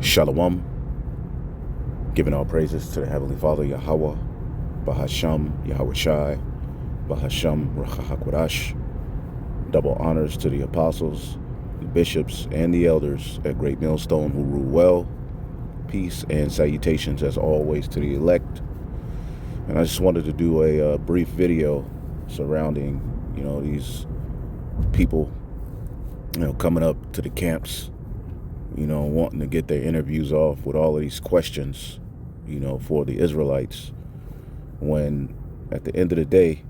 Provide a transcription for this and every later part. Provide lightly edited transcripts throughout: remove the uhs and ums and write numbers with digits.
Shalom, giving all praises to the Heavenly Father, Yahweh, Bahasham, Yahweh Shai, Bahasham, Rachahakwadash. Double honors to the apostles, the bishops, and the elders at Great Millstone who rule well. Peace and salutations, as always, to the elect. And I just wanted to do a brief video surrounding, these people, coming up to the camps, wanting to get their interviews off with all of these questions, for the Israelites. When at the end of the day,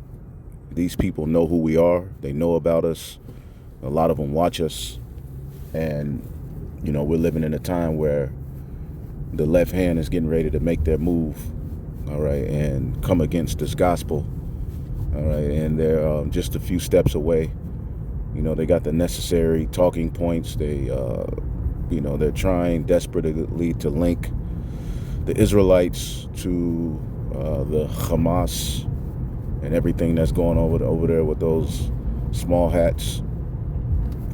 these people know who we are. They know about us. A lot of them watch us. And, we're living in a time where the left hand is getting ready to make their move, all right, and come against this gospel, all right, and they're just a few steps away. They got the necessary talking points. They're trying desperately to link the Israelites to the Hamas and everything that's going on over there with those small hats.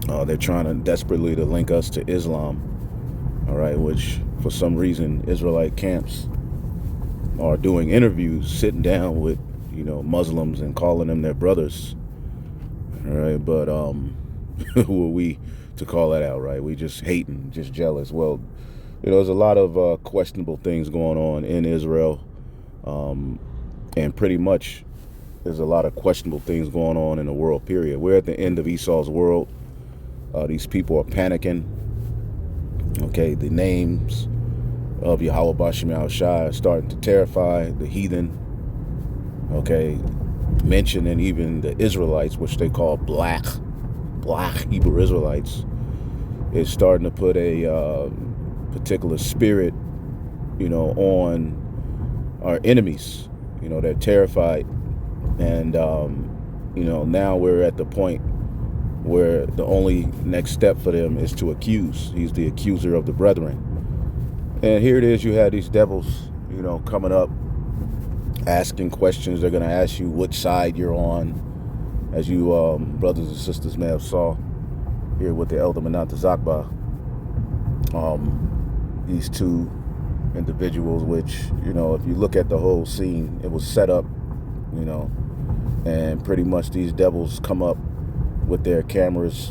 They're trying desperately to link us to Islam, all right, which for some reason Israelite camps are doing interviews, sitting down with, Muslims and calling them their brothers, all right, but who are we to call that out, right? We just hating, just jealous. Well, there's a lot of questionable things going on in Israel, and pretty much there's a lot of questionable things going on in the world, period. We're at the end of Esau's world. These people are panicking. Okay, the names of Yahweh Bashim Shai are starting to terrify the heathen. Okay, mentioning even the Israelites, which they call black Hebrew Israelites, is starting to put a particular spirit, on our enemies. They're terrified, and now we're at the point where the only next step for them is to accuse. He's the accuser of the brethren. And here it is, you had these devils, coming up, asking questions. They're going to ask you which side you're on, as you brothers and sisters may have saw here with the Elder Menat Zakba. These two individuals, which, if you look at the whole scene, it was set up, and pretty much these devils come up with their cameras,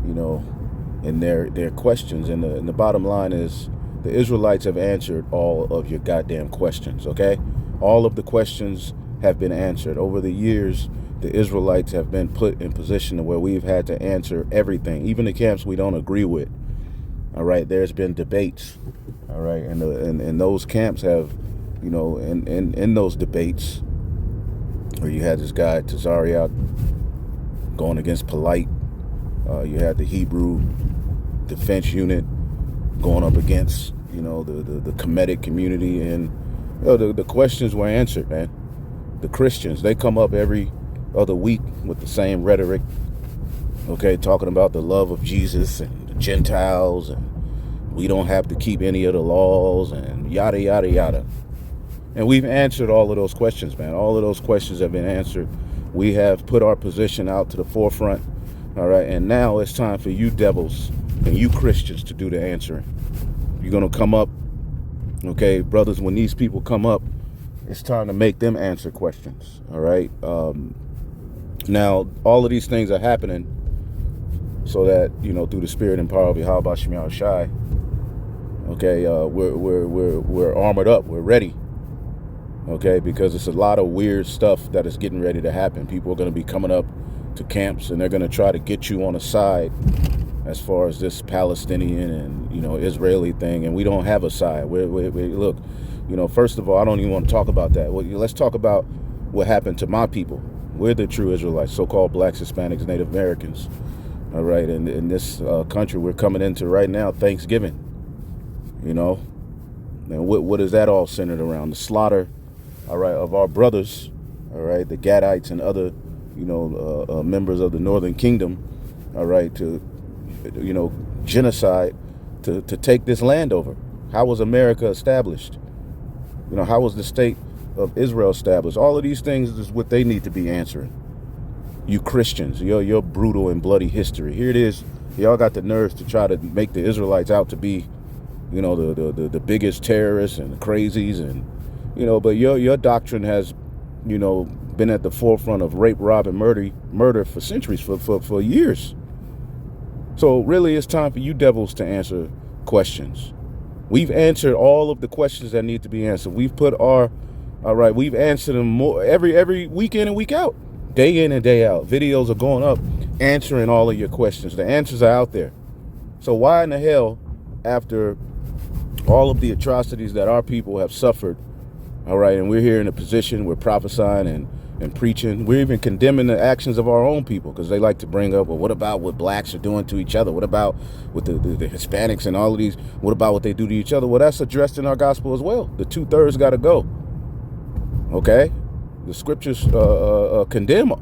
and their questions. And the bottom line is, the Israelites have answered all of your goddamn questions, okay? All of the questions have been answered. Over the years, the Israelites have been put in position where we've had to answer everything, even the camps we don't agree with, all right? There's been debates, all right? And those camps have, in those debates, where you had this guy, Tazariak, going against Polite. You had the Hebrew Defense Unit going up against, the Kemetic community. And the questions were answered, man. The Christians, they come up every other week with the same rhetoric, okay, talking about the love of Jesus and the Gentiles, and we don't have to keep any of the laws, and yada, yada, yada. And we've answered all of those questions, man. All of those questions have been answered. We have put our position out to the forefront, all right? And now it's time for you devils and you Christians to do the answering. You're going to come up, okay, brothers, when these people come up, it's time to make them answer questions, all right? Now, all of these things are happening so that, through the spirit and power of Yahweh Bashim Shai, okay, we're armored up, we're ready. Okay, because it's a lot of weird stuff that is getting ready to happen. People are going to be coming up to camps, and they're going to try to get you on a side as far as this Palestinian and, Israeli thing. And we don't have a side. We look, first of all, I don't even want to talk about that. Well, let's talk about what happened to my people. We're the true Israelites, so-called blacks, Hispanics, Native Americans. All right, and in this country we're coming into right now, Thanksgiving. And what is that all centered around? The slaughter, all right, of our brothers, all right, the Gadites and other, members of the Northern Kingdom, all right, to, genocide to take this land over. How was America established? How was the state of Israel established? All of these things is what they need to be answering. You Christians, your brutal and bloody history. Here it is. Y'all got the nerves to try to make the Israelites out to be you know, the biggest terrorists and the crazies, and, you know, but your doctrine has, you know, been at the forefront of rape, rob, and murder for centuries, for years. So really, it's time for you devils to answer questions. We've answered all of the questions that need to be answered. We've we've answered them more every week in and week out, day in and day out. Videos are going up answering all of your questions. The answers are out there. So why in the hell, after all of the atrocities that our people have suffered, all right, and we're here in a position, we're prophesying and preaching, we're even condemning the actions of our own people, because they like to bring up, well, what about what blacks are doing to each other? What about with the Hispanics and all of these? What about what they do to each other? Well, that's addressed in our gospel as well. The 2/3 got to go. Okay? The scriptures condemn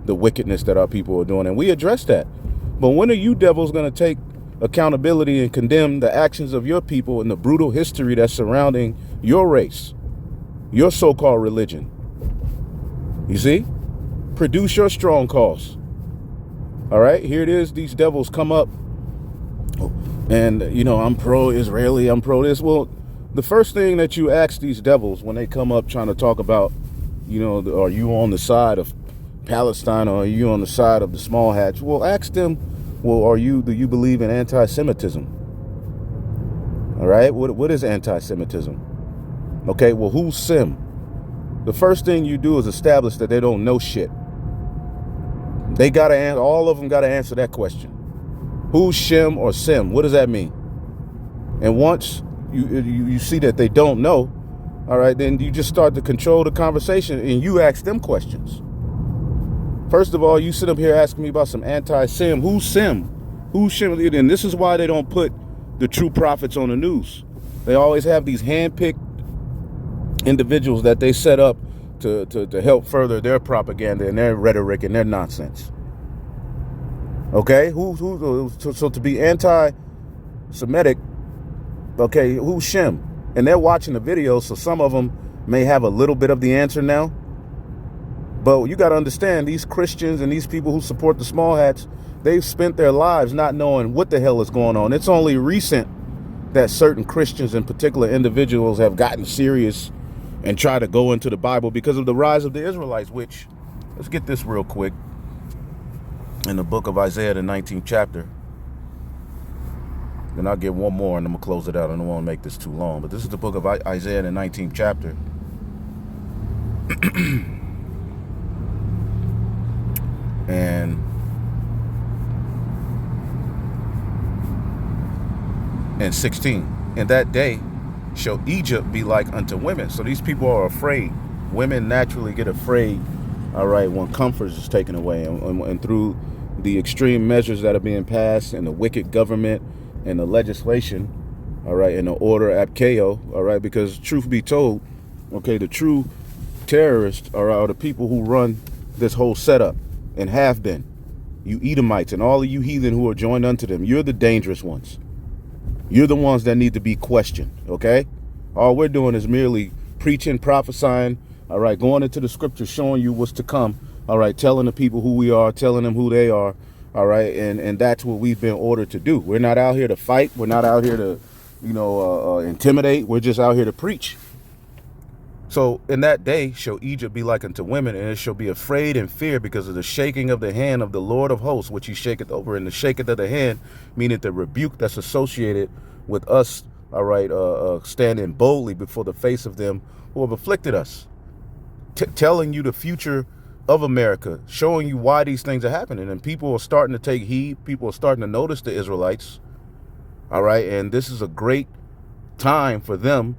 the wickedness that our people are doing, and we address that. But when are you devils going to take accountability and condemn the actions of your people and the brutal history that's surrounding your race, your so-called religion? You see? Produce your strong cause. All right, here it is. These devils come up and, you know, I'm pro-Israeli, I'm pro this. Well, the first thing that you ask these devils when they come up trying to talk about, you know, are you on the side of Palestine or are you on the side of the small hats? Well, ask them, well, do you believe in anti-Semitism? All right, what is anti-Semitism? Okay, well, who's Sim? The first thing you do is establish that they don't know shit. They gotta answer, all of them gotta answer that question. Who's Shem or Sim? What does that mean? And once you see that they don't know, all right, then you just start to control the conversation and you ask them questions. First of all, you sit up here asking me about some anti-Sim. Who's Sim? Who's Shem? And this is why they don't put the true prophets on the news. They always have these hand-picked individuals that they set up to help further their propaganda and their rhetoric and their nonsense. Okay, so to be anti-Semitic, okay, who's Shem? And they're watching the video, so some of them may have a little bit of the answer now. But you got to understand, these Christians and these people who support the small hats, they've spent their lives not knowing what the hell is going on. It's only recent that certain Christians and particular individuals have gotten serious and try to go into the Bible because of the rise of the Israelites, which, let's get this real quick. In the book of Isaiah, the 19th chapter. Then I'll get one more and I'm going to close it out. I don't want to make this too long. But this is the book of Isaiah, the 19th chapter. and 16. In that day shall Egypt be like unto women. So these people are afraid. Women naturally get afraid, all right, when comfort is taken away. And through the extreme measures that are being passed and the wicked government and the legislation, all right, and the order abkeo, all right, because truth be told, okay, the true terrorists are the people who run this whole setup and have been. You Edomites and all of you heathen who are joined unto them, you're the dangerous ones. You're the ones that need to be questioned, okay? All we're doing is merely preaching, prophesying, all right, going into the scripture, showing you what's to come, all right, telling the people who we are, telling them who they are, all right, and that's what we've been ordered to do. We're not out here to fight. We're not out here to, intimidate. We're just out here to preach. So in that day shall Egypt be like unto women, and it shall be afraid and fear because of the shaking of the hand of the Lord of hosts, which he shaketh over. And the shaketh of the hand, meaning the rebuke that's associated with us, all right, standing boldly before the face of them who have afflicted us, telling you the future of America, showing you why these things are happening. And people are starting to take heed. People are starting to notice the Israelites, all right, and this is a great time for them.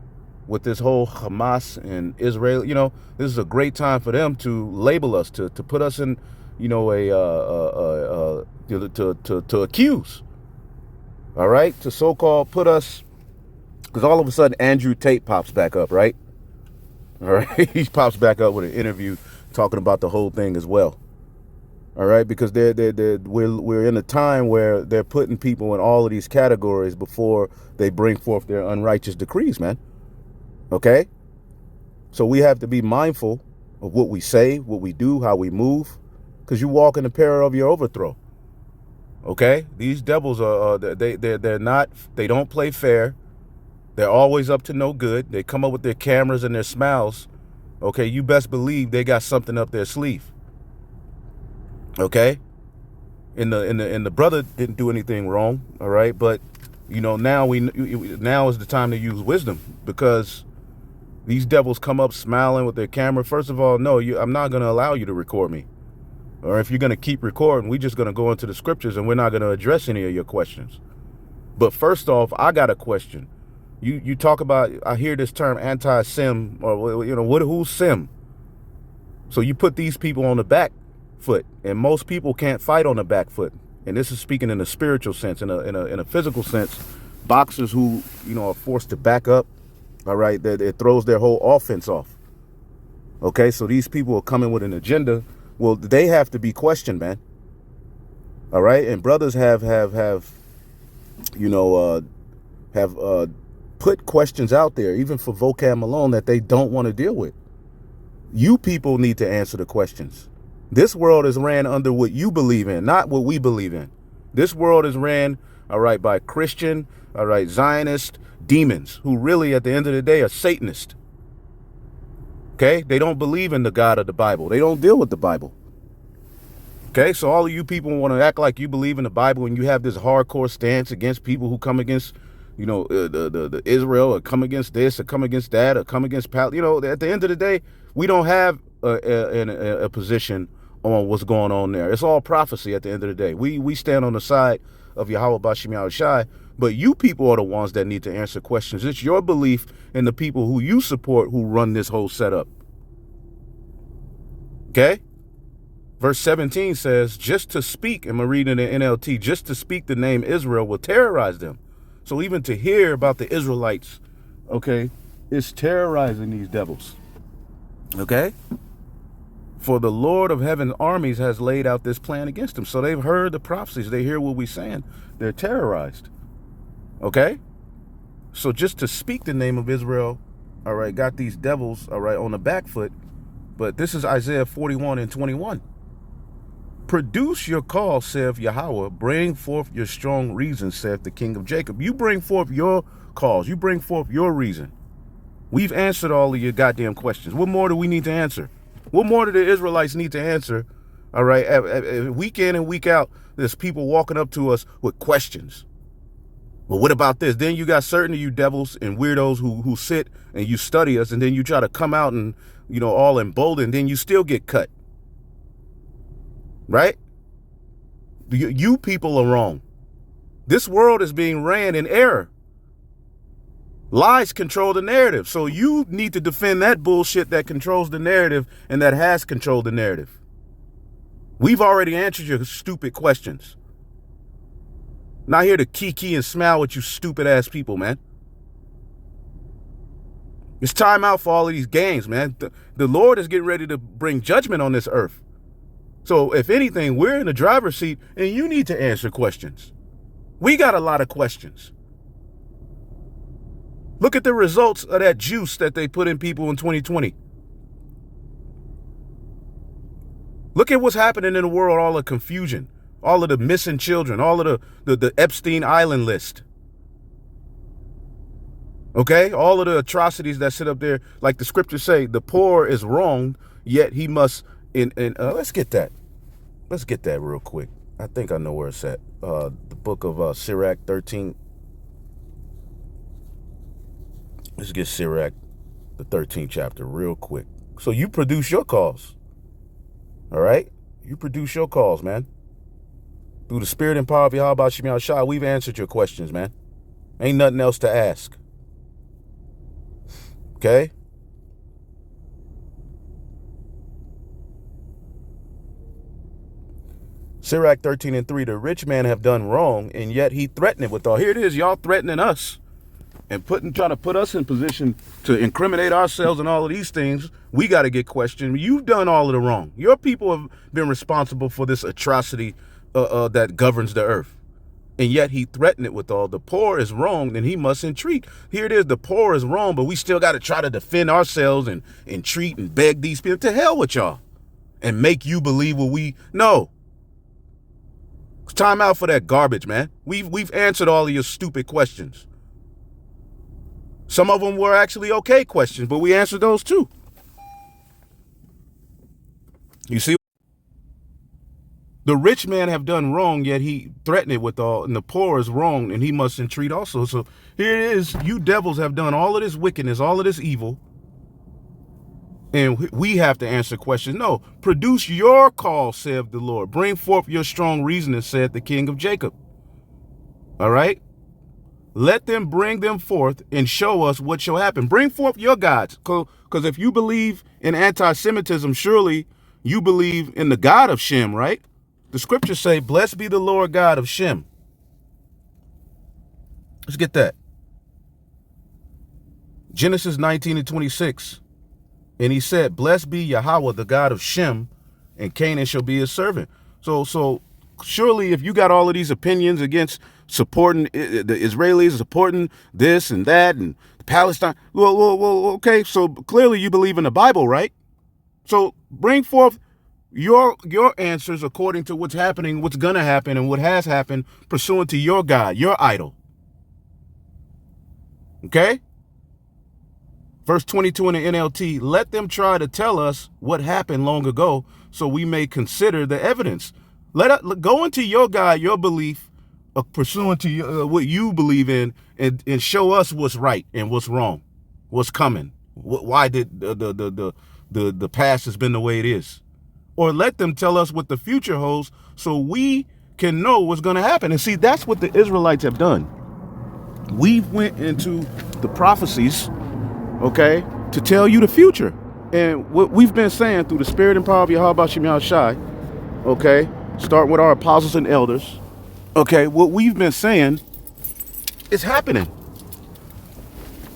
With this whole Hamas and Israel, this is a great time for them to label us, to put us in, to accuse, all right, to so-called put us, because all of a sudden Andrew Tate pops back up, right? All right, he pops back up with an interview talking about the whole thing as well, all right, because we're in a time where they're putting people in all of these categories before they bring forth their unrighteous decrees, man. Okay, so we have to be mindful of what we say, what we do, how we move, because you walk in the peril of your overthrow. Okay, these devils are they don't play fair. They're always up to no good. They come up with their cameras and their smiles. Okay, you best believe they got something up their sleeve. Okay, and the brother didn't do anything wrong. All right, but now now is the time to use wisdom, because these devils come up smiling with their camera. First of all, no, I'm not going to allow you to record me. Or if you're going to keep recording, we're just going to go into the scriptures and we're not going to address any of your questions. But first off, I got a question. You talk about, I hear this term anti-sim, or who's sim? So you put these people on the back foot, and most people can't fight on the back foot. And this is speaking in a spiritual sense. In a physical sense, boxers who are forced to back up, all right, that it throws their whole offense off. Okay, so these people are coming with an agenda. Well, they have to be questioned, man. All right, and brothers have put questions out there, even for vocab alone, that they don't want to deal with. You people need to answer the questions. This world is ran under what you believe in, not what we believe in. This world is ran, all right, by Christian, all right, Zionist demons who really, at the end of the day, are Satanists. Okay, they don't believe in the God of the Bible. They don't deal with the Bible. Okay, so all of you people want to act like you believe in the Bible, and you have this hardcore stance against people who come against, the Israel, or come against this, or come against that, or come against Palestine. At the end of the day, we don't have a position on what's going on there. It's all prophecy. At the end of the day, we stand on the side of Yahweh Bashim Yahushai, but you people are the ones that need to answer questions. It's your belief in the people who you support who run this whole setup. Okay? Verse 17 says, just to speak, and I'm reading in the NLT, just to speak the name Israel will terrorize them. So even to hear about the Israelites, okay, is terrorizing these devils. Okay? For the Lord of heaven's armies has laid out this plan against them. So they've heard the prophecies. They hear what we're saying. They're terrorized. Okay? So just to speak the name of Israel, all right, got these devils, all right, on the back foot. But this is Isaiah 41:21. Produce your cause, saith Yahweh. Bring forth your strong reason, saith the King of Jacob. You bring forth your cause. You bring forth your reason. We've answered all of your goddamn questions. What more do we need to answer? What more do the Israelites need to answer? All right, week in and week out, there's people walking up to us with questions. Well, what about this? Then you got certain of you devils and weirdos who sit and you study us, and then you try to come out and, all emboldened, then you still get cut. Right? You people are wrong. This world is being ran in error. Lies control the narrative. So you need to defend that bullshit that controls the narrative and that has controlled the narrative. We've already answered your stupid questions. Not here to kiki and smile with you stupid ass people, man. It's time out for all of these games, man. The Lord is getting ready to bring judgment on this earth. So if anything, we're in the driver's seat and you need to answer questions. We got a lot of questions. Look at the results of that juice that they put in people in 2020. Look at what's happening in the world, all the confusion, all of the missing children, all of the Epstein Island list. Okay, all of the atrocities that sit up there, like the scriptures say, the poor is wronged, yet he must. Let's get that. Let's get that real quick. I think I know where it's at. The book of Sirach 13. Let's get Sirach, the 13th chapter, real quick. So you produce your cause. All right? You produce your cause, man. Through the spirit and power of Yahweh Shem Yahushua, we've answered your questions, man. Ain't nothing else to ask. Okay? Sirach 13:3, the rich man have done wrong, and yet he threatened it with all. Here it is, y'all threatening us and trying to put us in position to incriminate ourselves and all of these things. We got to get questioned. You've done all of the wrong. Your people have been responsible for this atrocity that governs the earth. And yet he threatened it with all. The poor is wrong, and he must entreat. Here it is, the poor is wrong, but we still got to try to defend ourselves and entreat and beg these people. To hell with y'all. And make you believe what we know. It's time out for that garbage, man. We've answered all of your stupid questions. Some of them were actually okay questions, but we answered those too. You see, the rich man have done wrong, yet he threatened it with all, and the poor is wrong, and he must entreat also. So here it is, you devils have done all of this wickedness, all of this evil, and we have to answer questions. No, produce your cause, saith the Lord. Bring forth your strong reasoning, saith the King of Jacob. All right? Let them bring them forth and show us what shall happen. Bring forth your gods. Because if you believe in anti-Semitism, surely you believe in the God of Shem, right? The scriptures say, blessed be the Lord God of Shem. Let's get that. Genesis 19:26. And he said, blessed be Yahweh, the God of Shem, and Canaan shall be his servant. So surely if you got all of these opinions against supporting the Israelis, supporting this and that and Palestine, well, okay, so clearly you believe in the Bible, right? So bring forth your answers according to what's happening, what's gonna happen, and what has happened, pursuant to your God, your idol. Okay? Verse 22 in the NLT, let them try to tell us what happened long ago so we may consider the evidence. Go into your God, your belief, pursuant to what you believe in, and show us what's right and what's wrong, what's coming. Why did the past has been the way it is? Or let them tell us what the future holds so we can know what's going to happen. And see, that's what the Israelites have done. We've went into the prophecies, okay, to tell you the future. And what we've been saying through the spirit and power of Yahweh Shem Yahushai, okay, starting with our apostles and elders, okay, what we've been saying is happening.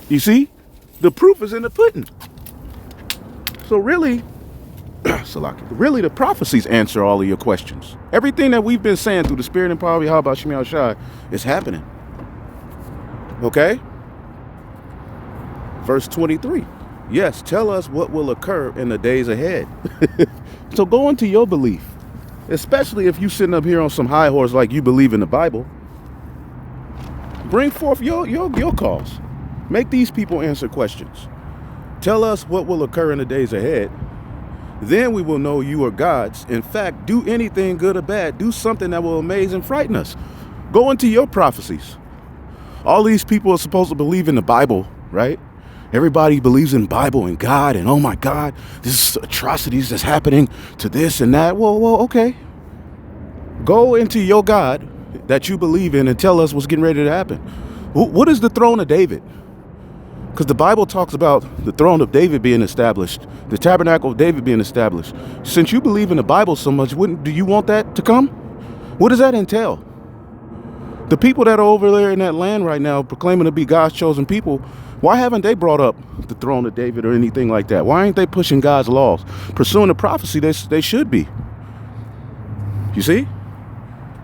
You see, the proof is in the pudding. So really, really the prophecies answer all of your questions. Everything that we've been saying through the spirit and power of Yahweh Shem Yahushai is happening. Okay? Verse 23. Yes, tell us what will occur in the days ahead. So go into your belief, especially if you sitting up here on some high horse like you believe in the Bible. Bring forth your cause. Make these people answer questions. Tell us what will occur in the days ahead. Then we will know you are gods. In fact, do anything good or bad. Do something that will amaze and frighten us. Go into your prophecies. All these people are supposed to believe in the Bible, right? Everybody believes in the Bible and God, and oh my God, this is atrocities that's happening to this and that. Well, okay. Go into your God that you believe in and tell us what's getting ready to happen. What is the throne of David? Because the Bible talks about the throne of David being established, the tabernacle of David being established. Since you believe in the Bible so much, do you want that to come? What does that entail? The people that are over there in that land right now proclaiming to be God's chosen people, why haven't they brought up the throne of David or anything like that? Why ain't they pushing God's laws? Pursuing the prophecy, they should be. You see?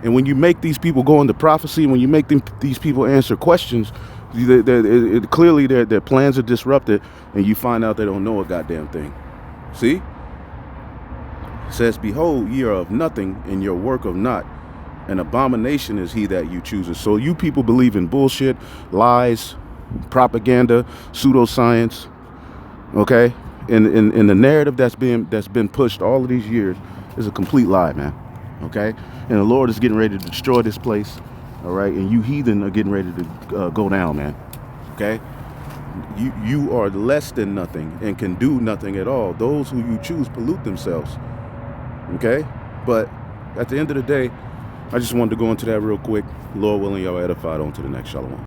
And when you make these people go into prophecy, when you make these people answer questions, clearly their plans are disrupted, and you find out they don't know a goddamn thing. See? It says, behold, ye are of nothing, and your work of naught. An abomination is he that you chooses. So you people believe in bullshit, lies, propaganda, pseudoscience, okay? And the narrative that's been pushed all of these years is a complete lie, man, okay? And the Lord is getting ready to destroy this place, all right? And you heathen are getting ready to go down, man, okay? You are less than nothing and can do nothing at all. Those who you choose pollute themselves, okay? But at the end of the day, I just wanted to go into that real quick. Lord willing, y'all edified on to the next Shalom.